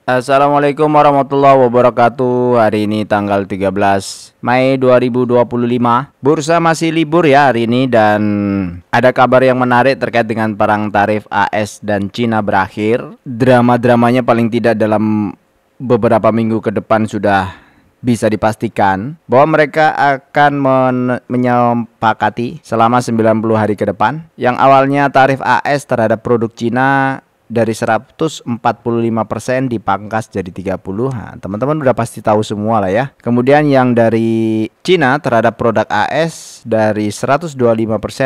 Assalamualaikum warahmatullahi wabarakatuh. Hari ini tanggal 13 Mei 2025. Bursa masih libur ya hari ini, dan ada kabar yang menarik terkait dengan perang tarif AS dan Cina berakhir. Drama-dramanya paling tidak dalam beberapa minggu ke depan sudah bisa dipastikan bahwa mereka akan menyepakati selama 90 hari ke depan. Yang awalnya tarif AS terhadap produk Cina dari 145% dipangkas jadi 30. Nah, teman-teman udah pasti tahu semua lah ya. Kemudian yang dari Cina terhadap produk AS dari 125%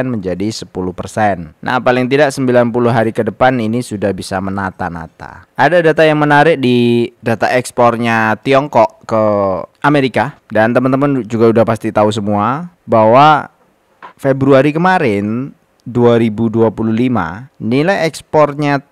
menjadi 10%. Nah, paling tidak 90 hari ke depan ini sudah bisa menata-nata. Ada data yang menarik di data ekspornya Tiongkok ke Amerika, dan teman-teman juga udah pasti tahu semua bahwa Februari kemarin 2025 nilai ekspornya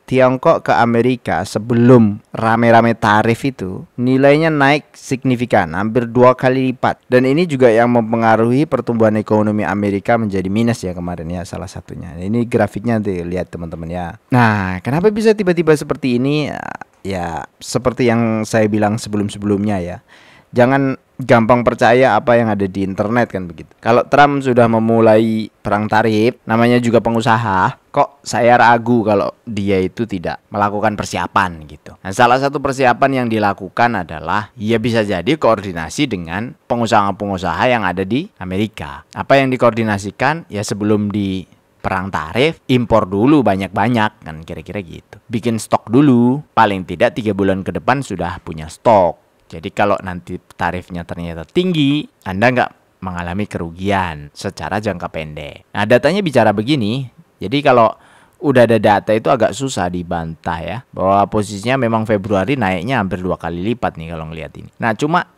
Tiongkok ke Amerika sebelum rame-rame tarif itu nilainya naik signifikan, hampir 2 kali lipat. Dan ini juga yang mempengaruhi pertumbuhan ekonomi Amerika menjadi minus ya kemarin ya, salah satunya. Ini grafiknya nanti lihat teman-teman ya. Nah, kenapa bisa tiba-tiba seperti ini? Ya, seperti yang saya bilang sebelum-sebelumnya ya. Jangan gampang percaya apa yang ada di internet kan begitu. Kalau Trump sudah memulai perang tarif, namanya juga pengusaha, kok saya ragu kalau dia itu tidak melakukan persiapan gitu. Nah, salah satu persiapan yang dilakukan adalah ya bisa jadi koordinasi dengan pengusaha-pengusaha yang ada di Amerika. Apa yang dikoordinasikan? Ya sebelum di perang tarif, impor dulu banyak-banyak kan, kira-kira gitu. Bikin stok dulu, paling tidak 3 bulan ke depan sudah punya stok. Jadi kalau nanti tarifnya ternyata tinggi, Anda nggak mengalami kerugian secara jangka pendek. Nah, datanya bicara begini. Jadi kalau udah ada data itu agak susah dibantah ya, bahwa posisinya memang Februari naiknya hampir 2 kali lipat nih kalau ngelihat ini. Nah, cuma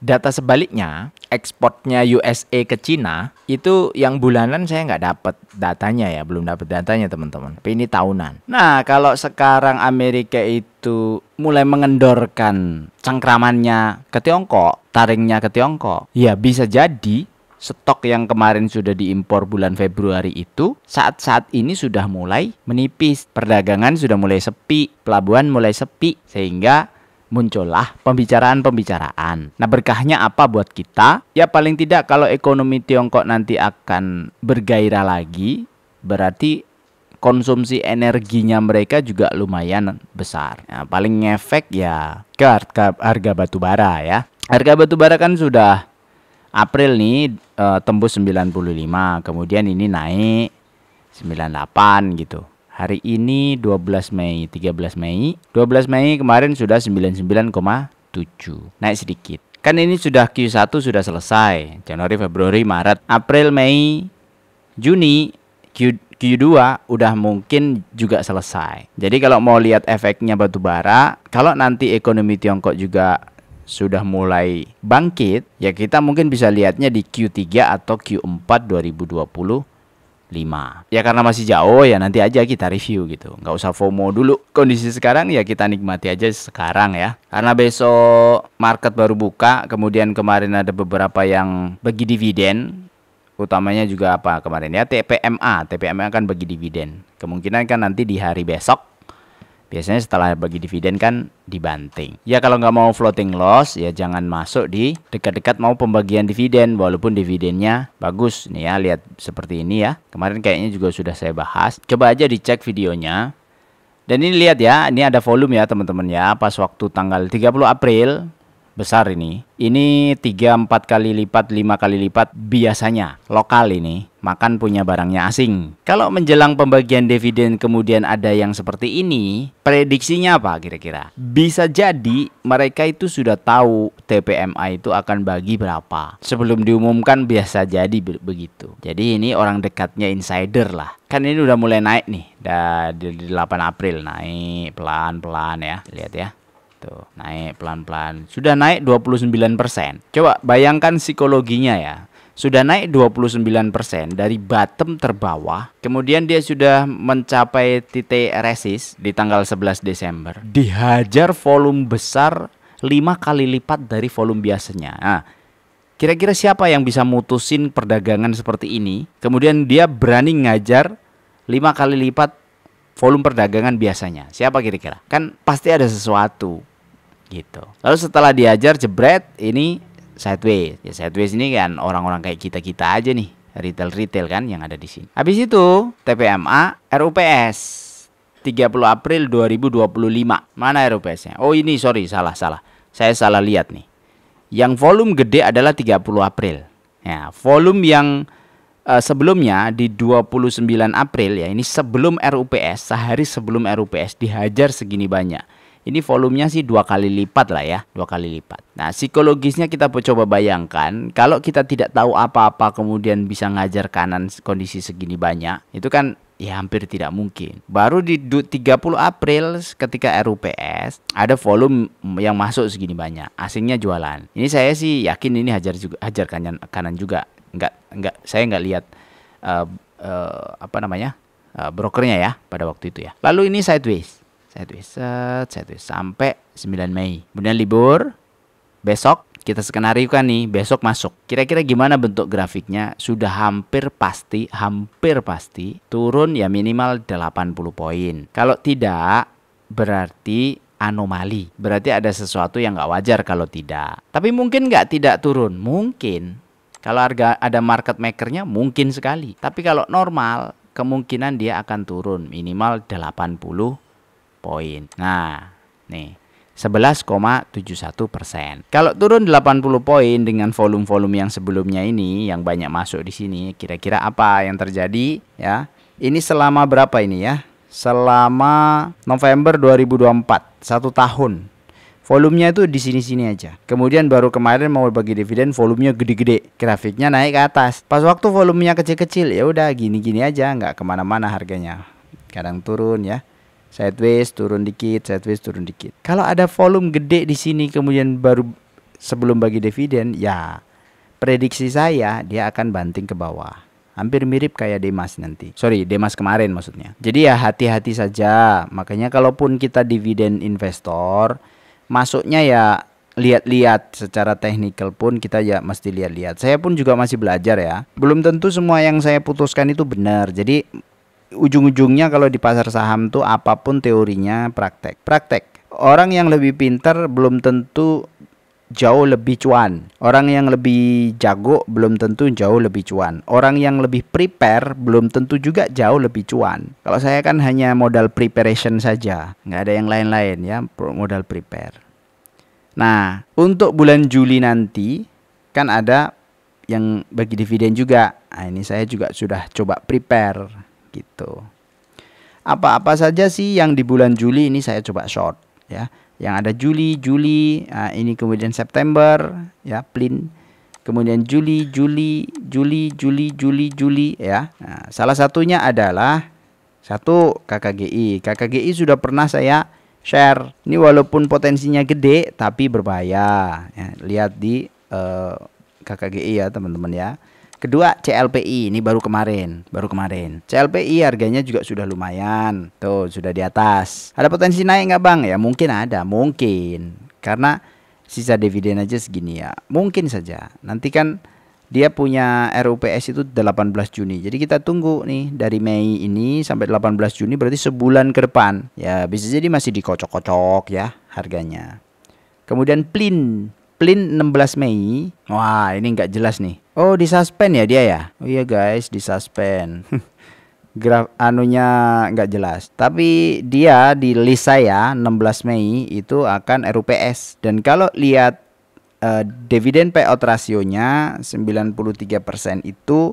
data sebaliknya, ekspornya USA ke Cina itu yang bulanan saya nggak dapat datanya ya, belum dapat datanya teman-teman. Tapi ini tahunan. Nah, kalau sekarang Amerika itu mulai mengendorkan cengkramannya ke Tiongkok, taringnya ke Tiongkok, ya bisa jadi stok yang kemarin sudah diimpor bulan Februari itu saat-saat ini sudah mulai menipis. Perdagangan sudah mulai sepi, pelabuhan mulai sepi, sehingga muncullah pembicaraan-pembicaraan. Nah, berkahnya apa buat kita? Ya paling tidak kalau ekonomi Tiongkok nanti akan bergairah lagi, berarti konsumsi energinya mereka juga lumayan besar. Nah, paling ngefek ya ke harga batu bara ya. Harga batu bara kan sudah April nih tembus 95, kemudian ini naik 98 gitu. Hari ini 12 Mei, 13 Mei. 12 Mei kemarin sudah 99,7. Naik sedikit. Kan ini sudah Q1 sudah selesai. Januari, Februari, Maret, April, Mei, Juni, Q2 udah mungkin juga selesai. Jadi kalau mau lihat efeknya batu bara, kalau nanti ekonomi Tiongkok juga sudah mulai bangkit, ya kita mungkin bisa lihatnya di Q3 atau Q4 2025. Ya karena masih jauh ya, nanti aja kita review gitu. Nggak usah FOMO dulu. Kondisi sekarang ya kita nikmati aja sekarang ya. Karena besok market baru buka. Kemudian kemarin ada beberapa yang bagi dividen. Utamanya juga apa kemarin ya, TPMA kan bagi dividen. Kemungkinan kan nanti di hari besok, biasanya setelah bagi dividen kan dibanting. Ya kalau nggak mau floating loss ya jangan masuk di dekat-dekat mau pembagian dividen, walaupun dividennya bagus nih ya, lihat seperti ini ya. Kemarin kayaknya juga sudah saya bahas. Coba aja dicek videonya. Dan ini lihat ya, ini ada volume ya teman-teman ya. Pas waktu tanggal 30 April besar ini. Ini 3-4 kali lipat, 5 kali lipat biasanya. Lokal ini makan punya barangnya asing. Kalau menjelang pembagian dividen kemudian ada yang seperti ini, prediksinya apa kira-kira? Bisa jadi mereka itu sudah tahu TPMA itu akan bagi berapa. Sebelum diumumkan biasa jadi begitu. Jadi ini orang dekatnya insider lah. Kan ini udah mulai naik nih. Dari 8 April naik pelan-pelan ya. Lihat ya. Tuh, naik pelan-pelan. Sudah naik 29%. Coba bayangkan psikologinya ya. Sudah naik 29% dari bottom terbawah. Kemudian dia sudah mencapai titik resist di tanggal 11 Desember. Dihajar volume besar 5 kali lipat dari volume biasanya. Nah, kira-kira siapa yang bisa mutusin perdagangan seperti ini? Kemudian dia berani ngajar 5 kali lipat volume perdagangan biasanya. Siapa kira-kira? Kan pasti ada sesuatu gitu. Lalu setelah diajar jebret, ini sideways. Ya sideways ini kan orang-orang kayak kita-kita aja nih, retail kan yang ada di sini. Habis itu TPMA RUPS 30 April 2025. Mana RUPS-nya? Oh ini sorry, salah. Saya salah lihat nih. Yang volume gede adalah 30 April. Ya, volume yang sebelumnya di 29 April ya, ini sebelum RUPS, sehari sebelum RUPS dihajar segini banyak. Ini volumenya sih 2 kali lipat lah ya, 2 kali lipat. Nah, psikologisnya kita coba bayangkan, kalau kita tidak tahu apa-apa kemudian bisa ngajar kanan kondisi segini banyak, itu kan ya hampir tidak mungkin. Baru di 30 April ketika RUPS ada volume yang masuk segini banyak, asingnya jualan. Ini saya sih yakin ini hajar kanan juga. Enggak, saya nggak lihat brokernya ya pada waktu itu ya. Lalu ini sideways sampai 9 Mei. Kemudian libur, besok kita skenario kan nih, besok masuk. Kira-kira gimana bentuk grafiknya? Sudah hampir pasti turun ya minimal 80 poin. Kalau tidak, berarti anomali. Berarti ada sesuatu yang nggak wajar kalau tidak. Tapi mungkin nggak tidak turun, mungkin. Kalau harga ada market makernya mungkin sekali. Tapi kalau normal kemungkinan dia akan turun minimal 80 poin. Nah, nih 11,71%. Kalau turun 80 poin dengan volume-volume yang sebelumnya ini yang banyak masuk di sini, kira-kira apa yang terjadi ya? Ini selama berapa ini ya? Selama November 2024, 1 tahun. Volumenya itu di sini-sini aja. Kemudian baru kemarin mau bagi dividen, volumenya gede-gede, grafiknya naik ke atas. Pas waktu volumenya kecil-kecil, ya udah gini-gini aja, nggak kemana-mana harganya. Kadang turun ya, sideways turun dikit, sideways turun dikit. Kalau ada volume gede di sini, kemudian baru sebelum bagi dividen, ya prediksi saya dia akan banting ke bawah. Hampir mirip kayak Demas nanti. Sorry, Demas kemarin maksudnya. Jadi ya hati-hati saja. Makanya kalaupun kita dividen investor, masuknya ya lihat-lihat secara teknikal pun kita ya mesti lihat-lihat. Saya pun juga masih belajar ya. Belum tentu semua yang saya putuskan itu benar. Jadi ujung-ujungnya kalau di pasar saham tuh apapun teorinya praktek. Orang yang lebih pintar belum tentu jauh lebih cuan. Orang yang lebih jago belum tentu jauh lebih cuan. Orang yang lebih prepare belum tentu juga jauh lebih cuan. Kalau saya kan hanya modal preparation saja, nggak ada yang lain-lain ya, modal prepare. Nah, untuk bulan Juli nanti kan ada yang bagi dividen juga. Nah, ini saya juga sudah coba prepare gitu. Apa-apa saja sih yang di bulan Juli ini saya coba short ya. Yang ada Juli, nah ini kemudian September ya, plin. Kemudian Juli ya. Nah, salah satunya adalah satu KKGI. KKGI sudah pernah saya share. Ini walaupun potensinya gede tapi berbahaya. Ya, lihat di KKGI ya teman-teman ya. Kedua CLPI, ini baru kemarin. CLPI harganya juga sudah lumayan. Tuh, sudah di atas. Ada potensi naik nggak Bang? Ya mungkin ada, mungkin. Karena sisa dividen aja segini ya. Mungkin saja. Nanti kan dia punya RUPS itu 18 Juni. Jadi kita tunggu nih dari Mei ini sampai 18 Juni berarti sebulan ke depan. Ya bisa jadi masih dikocok-kocok ya harganya. Kemudian PLIN 16 Mei. Wah, ini nggak jelas nih. Oh, disuspend ya dia ya. Oh iya guys, disuspend. Graf anunya nggak jelas. Tapi dia di list saya 16 Mei itu akan RUPS. Dan kalau lihat dividen payout rasionya 93% itu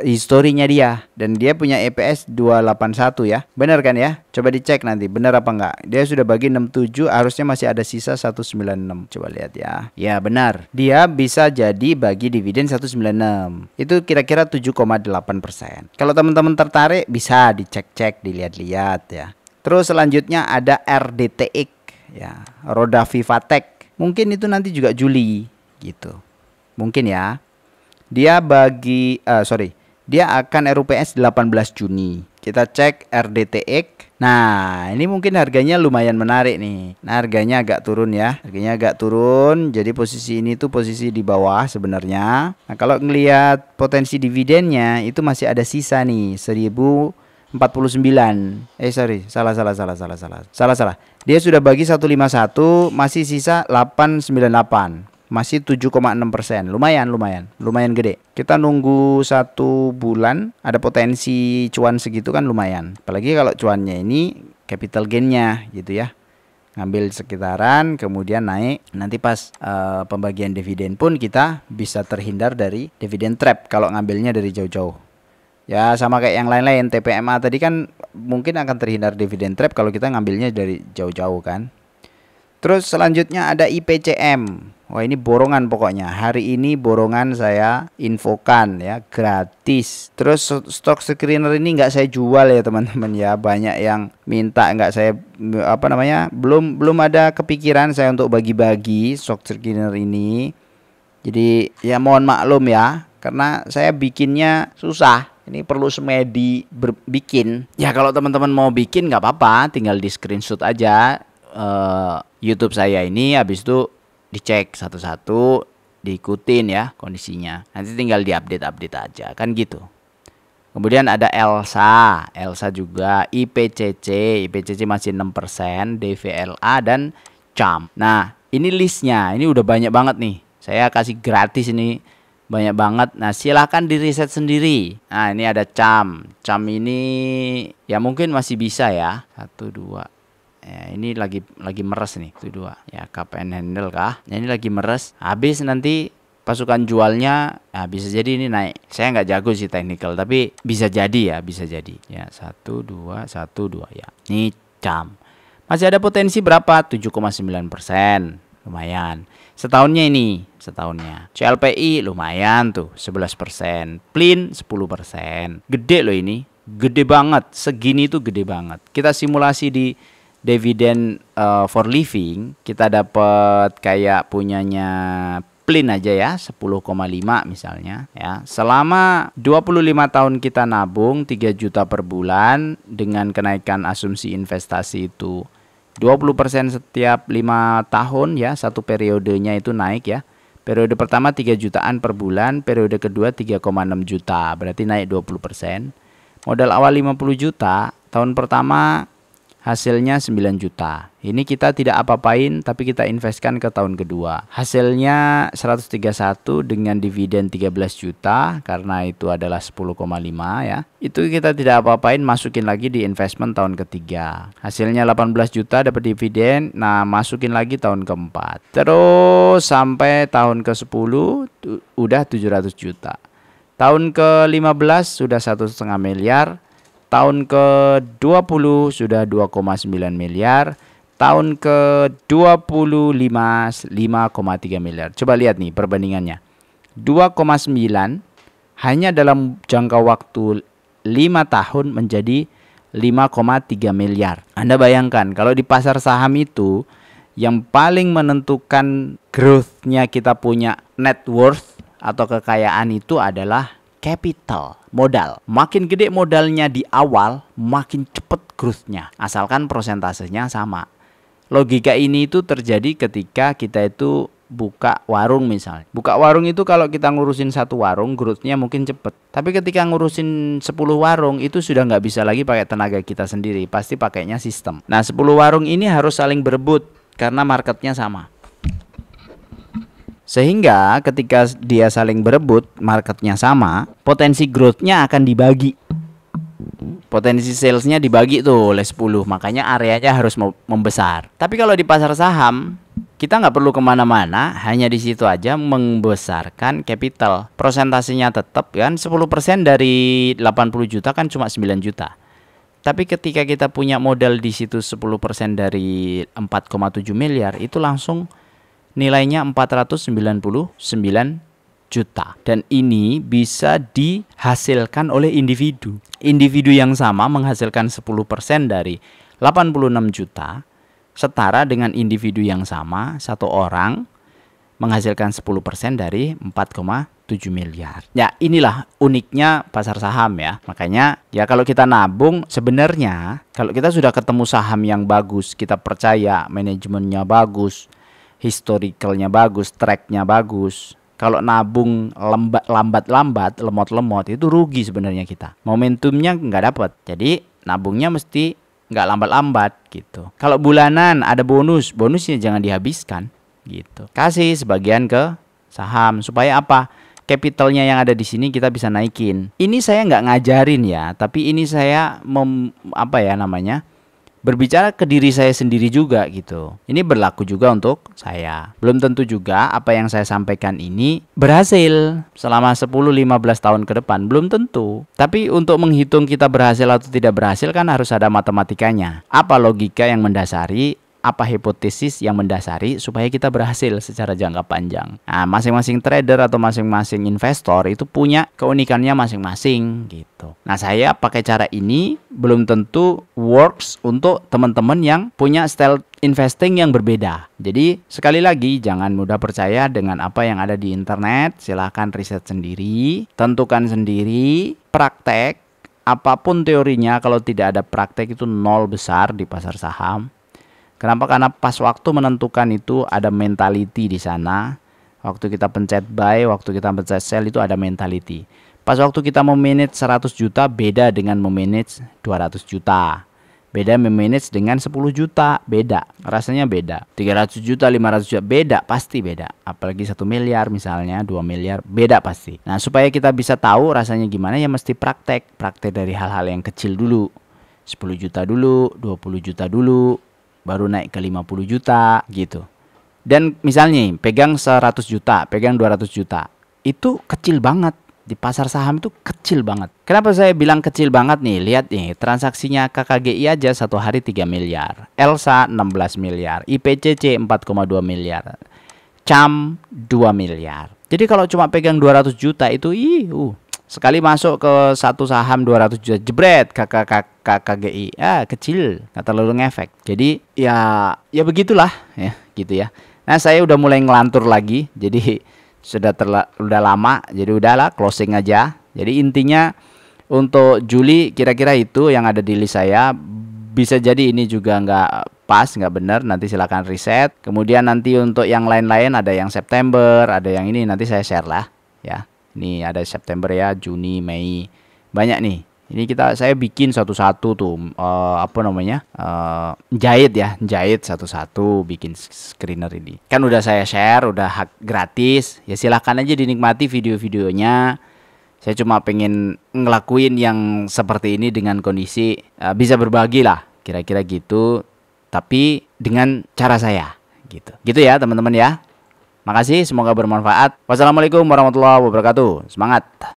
historinya dia, dan dia punya EPS 281 ya. Benar kan ya? Coba dicek nanti benar apa enggak. Dia sudah bagi 67, harusnya masih ada sisa 196. Coba lihat ya. Ya benar. Dia bisa jadi bagi dividen 196. Itu kira-kira 7,8%. Kalau teman-teman tertarik bisa dicek-cek, dilihat-lihat ya. Terus selanjutnya ada RDTX ya, Roda Vivatech. Mungkin itu nanti juga Juli gitu. Mungkin ya. Dia dia akan RUPS 18 Juni. Kita cek RDTX. Nah, ini mungkin harganya lumayan menarik nih. Nah, harganya agak turun ya. Harganya agak turun. Jadi posisi ini tuh posisi di bawah sebenarnya. Nah, kalau ngelihat potensi dividennya itu masih ada sisa nih 1.400 49. Sorry, salah. Dia sudah bagi 151, masih sisa 898. Masih 7,6%. Lumayan gede. Kita nunggu 1 bulan, ada potensi cuan segitu kan lumayan. Apalagi kalau cuannya ini capital gainnya gitu ya. Ngambil sekitaran, kemudian naik. Nanti pas pembagian dividen pun kita bisa terhindar dari dividen trap kalau ngambilnya dari jauh-jauh. Ya sama kayak yang lain-lain, TPMA tadi kan mungkin akan terhindar dividen trap kalau kita ngambilnya dari jauh-jauh kan. Terus selanjutnya ada IPCM. Wah ini borongan pokoknya. Hari ini borongan saya infokan ya, gratis. Terus stock screener ini nggak saya jual ya teman-teman ya. Banyak yang minta nggak saya belum ada kepikiran saya untuk bagi-bagi stock screener ini. Jadi ya mohon maklum ya, karena saya bikinnya susah. Ini perlu semedi bikin. Ya kalau teman-teman mau bikin nggak apa-apa, tinggal di screenshot aja YouTube saya ini, habis itu dicek satu-satu, diikutin ya kondisinya. Nanti tinggal diupdate aja kan gitu. Kemudian ada Elsa juga, IPCC masih 6%, DVLA dan CAM. Nah, ini listnya, ini udah banyak banget nih. Saya kasih gratis ini banyak banget. Nah, silahkan di riset sendiri. Nah, ini ada CAM. CAM ini ya mungkin masih bisa ya. 1 2. Ya, ini lagi meres nih, itu 2. Ya, cup and handle kah? Ya, ini lagi meres. Habis nanti pasukan jualnya, nah, bisa jadi ini naik. Saya nggak jago sih technical, tapi bisa jadi ya, Ya, 1 2 ya. Ini CAM. Masih ada potensi berapa? 7,9%. Lumayan. Setahunnya. CLPI lumayan tuh, 11%. PLIN 10%. Gede loh ini. Gede banget. Segini tuh gede banget. Kita simulasi di dividen for living, kita dapat kayak punyanya PLIN aja ya, 10,5 misalnya ya. Selama 25 tahun kita nabung 3 juta per bulan dengan kenaikan asumsi investasi itu 20% setiap 5 tahun ya, satu periodenya itu naik ya. Periode pertama 3 jutaan per bulan, periode kedua 3,6 juta, berarti naik 20%. Modal awal 50 juta, tahun pertama hasilnya 9 juta. Ini kita tidak apa-apain, tapi kita investkan ke tahun kedua. Hasilnya 131 dengan dividen 13 juta, karena itu adalah 10,5 ya. Itu kita tidak apa-apain, masukin lagi di investment tahun ketiga. Hasilnya 18 juta dapat dividen, nah masukin lagi tahun keempat. Terus sampai tahun ke-10 udah 700 juta. Tahun ke-15 sudah 1,5 miliar. Tahun ke-20 sudah 2,9 miliar. Tahun ke-25 5,3 miliar. Coba lihat nih perbandingannya. 2,9 hanya dalam jangka waktu 5 tahun menjadi 5,3 miliar. Anda bayangkan kalau di pasar saham itu yang paling menentukan growth-nya kita punya net worth atau kekayaan itu adalah capital, modal. Makin gede modalnya di awal, makin cepet growth-nya. Asalkan prosentasenya sama. Logika ini itu terjadi ketika kita itu buka warung misalnya. Buka warung itu kalau kita ngurusin satu warung, growth-nya mungkin cepet. Tapi ketika ngurusin 10 warung, itu sudah nggak bisa lagi pakai tenaga kita sendiri. Pasti pakainya sistem. Nah, 10 warung ini harus saling berebut karena marketnya sama. Sehingga ketika dia saling berebut, marketnya sama, potensi growth-nya akan dibagi. Potensi salesnya dibagi tuh oleh 10, makanya areanya harus membesar. Tapi kalau di pasar saham, kita nggak perlu kemana-mana, hanya di situ aja membesarkan capital. Prosentasenya tetap kan, 10% dari 80 juta kan cuma 9 juta. Tapi ketika kita punya modal di situ 10% dari 4,7 miliar, itu langsung nilainya 499 juta. Dan ini bisa dihasilkan oleh individu. Individu yang sama menghasilkan 10% dari 86 juta, setara dengan individu yang sama, satu orang menghasilkan 10% dari 4,7 miliar. Ya, inilah uniknya pasar saham ya. Makanya ya kalau kita nabung, sebenarnya kalau kita sudah ketemu saham yang bagus, kita percaya manajemennya bagus, historicalnya bagus, tracknya bagus. Kalau nabung lambat-lambat, lemot-lemot, itu rugi sebenarnya kita. Momentumnya nggak dapat. Jadi nabungnya mesti nggak lambat-lambat gitu. Kalau bulanan ada bonusnya jangan dihabiskan gitu. Kasih sebagian ke saham supaya apa? Capitalnya yang ada di sini kita bisa naikin. Ini saya nggak ngajarin ya, tapi ini saya berbicara ke diri saya sendiri juga gitu. Ini berlaku juga untuk saya. Belum tentu juga apa yang saya sampaikan ini berhasil selama 10-15 tahun ke depan. Belum tentu. Tapi untuk menghitung kita berhasil atau tidak berhasil kan harus ada matematikanya. Apa logika yang mendasari, apa hipotesis yang mendasari supaya kita berhasil secara jangka panjang. Nah, masing-masing trader atau masing-masing investor itu punya keunikannya masing-masing gitu. Nah, saya pakai cara ini belum tentu works untuk teman-teman yang punya style investing yang berbeda. Jadi, sekali lagi jangan mudah percaya dengan apa yang ada di internet. Silahkan riset sendiri, tentukan sendiri, praktek. Apapun teorinya, kalau tidak ada praktek itu nol besar di pasar saham. Kenapa? Karena pas waktu menentukan itu ada mentality di sana. Waktu kita pencet buy, waktu kita pencet sell itu ada mentality. Pas waktu kita memanage 100 juta beda dengan memanage 200 juta. Beda memanage dengan 10 juta, beda. Rasanya beda. 300 juta, 500 juta, beda, pasti beda. Apalagi 1 miliar misalnya, 2 miliar, beda pasti. Nah, supaya kita bisa tahu rasanya gimana ya mesti praktek. Praktek dari hal-hal yang kecil dulu. 10 juta dulu, 20 juta dulu, baru naik ke 50 juta gitu. Dan misalnya pegang 100 juta, pegang 200 juta. Itu kecil banget. Di pasar saham itu kecil banget. Kenapa saya bilang kecil banget nih? Lihat nih, transaksinya KKGI aja satu hari 3 miliar. Elsa 16 miliar. IPCC 4,2 miliar. CAM 2 miliar. Jadi kalau cuma pegang 200 juta itu sekali masuk ke satu saham 200 juta jebret KKGI. Kecil, nggak terlalu ngefek. Jadi ya begitulah ya, gitu ya. Nah, saya udah mulai ngelantur lagi. Jadi udah lama, jadi udahlah closing aja. Jadi intinya untuk Juli kira-kira itu yang ada di list saya. Bisa jadi ini juga nggak pas, nggak benar, nanti silakan riset. Kemudian nanti untuk yang lain-lain ada yang September, ada yang ini nanti saya share lah ya. Ini ada September ya, Juni, Mei, banyak nih. Ini saya bikin satu-satu tuh jahit satu-satu bikin screener ini. Kan udah saya share, udah hak gratis. Ya silahkan aja dinikmati video-videonya. Saya cuma pengen ngelakuin yang seperti ini dengan kondisi bisa berbagi lah, kira-kira gitu. Tapi dengan cara saya gitu. Gitu ya teman-teman ya. Makasih, semoga bermanfaat. Wassalamualaikum warahmatullahi wabarakatuh. Semangat.